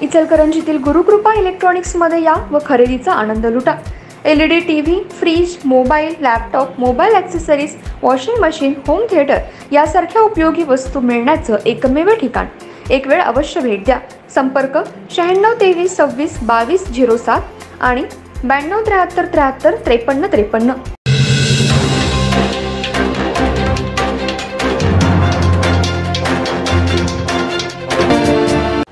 इचलकरंजीतील गुरुकृपा इलेक्ट्रॉनिक्समध्ये या व खरेदीचा आनंद लुटा। LED TV, fridge, mobile, laptop, mobile accessories, washing machine, home theatre यासारख्या उपयोगी वस्तू मिळण्याचं एकमेव ठिकाण। एक वेळ अवश्य भेट द्या। संपर्क 96 23 26 22 07 आणि 92 73 73 53 53।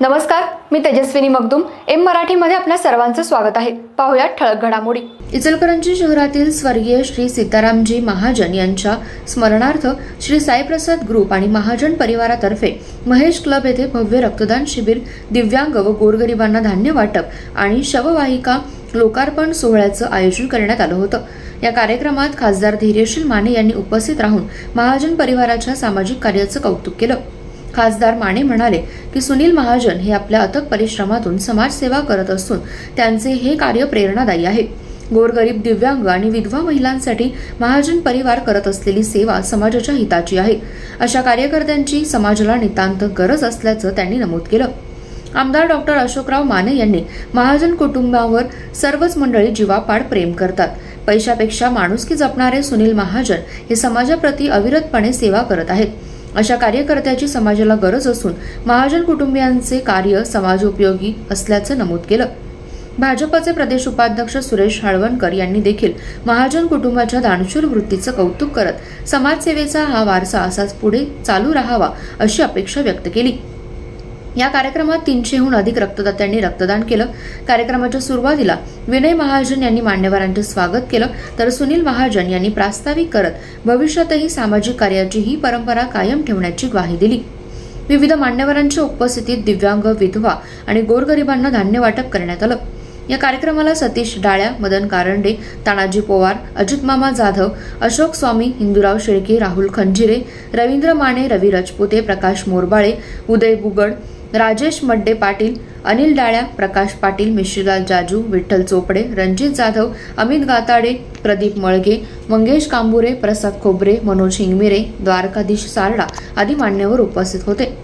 नमस्कार, मी तेजस्विनी मगदूम। एम मराठीमध्ये आपल्या सर्वांचं स्वागत आहे। पाहूया ठळक घडामोडी। इचलकरंजी शहरातील स्वर्गीय श्री सीतारामजी महाजन यांच्या स्मरणार्थ श्री साईप्रसाद ग्रुप आणि महाजन परिवारातर्फे महेश क्लब येथे भव्य रक्तदान शिबिर, दिव्यांग व गोरगरिबांना धान्य वाटप आणि शववाहिका लोकार्पण सोहळ्याचं आयोजन करण्यात आलं होतं। या कार्यक्रमात खासदार धैर्यशील माने यांनी उपस्थित राहून महाजन परिवाराच्या सामाजिक कार्याचं कौतुक केलं। खासदार माने म्हणाले की सुनील महाजन हे आपल्या अथक परिश्रमातून समाजसेवा करत असून त्यांचे हे कार्य प्रेरणादायी आहे। गोरगरीब, दिव्यांग आणि विधवा महिलांसाठी महाजन परिवार करत असलेली सेवा समाजाच्या हिताची आहे। अशा कार्यकर्त्यांची समाजाला नितांत गरज असल्याचं त्यांनी नमूद केलं। आमदार डॉक्टर अशोकराव माने यांनी महाजन कुटुंबावर सर्वच मंडळी जीवापाड प्रेम करतात। पैशापेक्षा माणुसकी जपणारे सुनील महाजन हे समाजाप्रती अविरतपणे सेवा करत आहेत। अशा कार्यकर्त्याची समाजाला गरज असून महाजन कुटुंबियांचे कार्य समाजोपयोगी असल्याचं नमूद केलं। भाजपचे प्रदेश उपाध्यक्ष सुरेश हाळवणकर यांनी देखील महाजन कुटुंबाच्या दानशूर वृत्तीचं कौतुक करत समाजसेवेचा हा वारसा असाच पुढे चालू राहावा अशी अपेक्षा व्यक्त केली। या कार्यक्रमात 300हून अधिक रक्तदात्यांनी रक्तदान केलं। कार्यक्रमाच्या सुरुवातीला विनय महाजन यांनी मान्यवरांचे स्वागत केलं, तर सुनील महाजन यांनी प्रास्ताविक करत भविष्यातही सामाजिक कार्याची ही परंपरा कायम ठेवण्याची ग्वाही दिली। विविध मान्यवरांच्या उपस्थितीत दिव्यांग, विधवा आणि गोरगरिबांना धान्य वाटप करण्यात आलं। या कार्यक्रमाला सतीश डाळ्या, मदन कारंडे, तानाजी पोवार, अजित मामा जाधव, अशोक स्वामी, हिंदूराव शेळके, राहुल खंजिरे, रवींद्र माने, रवी राजपुते, प्रकाश मोरबाळे, उदय बुगड, राजेश मड्डे पाटील, अनिल डाळ्या, प्रकाश पाटील, मिश्रीलाल जाजू, विठ्ठल चोपडे, रणजित जाधव, अमित गाताडे, प्रदीप मळगे, मंगेश कांबुरे, प्रसाद खोबरे, मनोज हिंगमिरे, द्वारकाधीश सारडा आदी मान्यवर उपस्थित होते।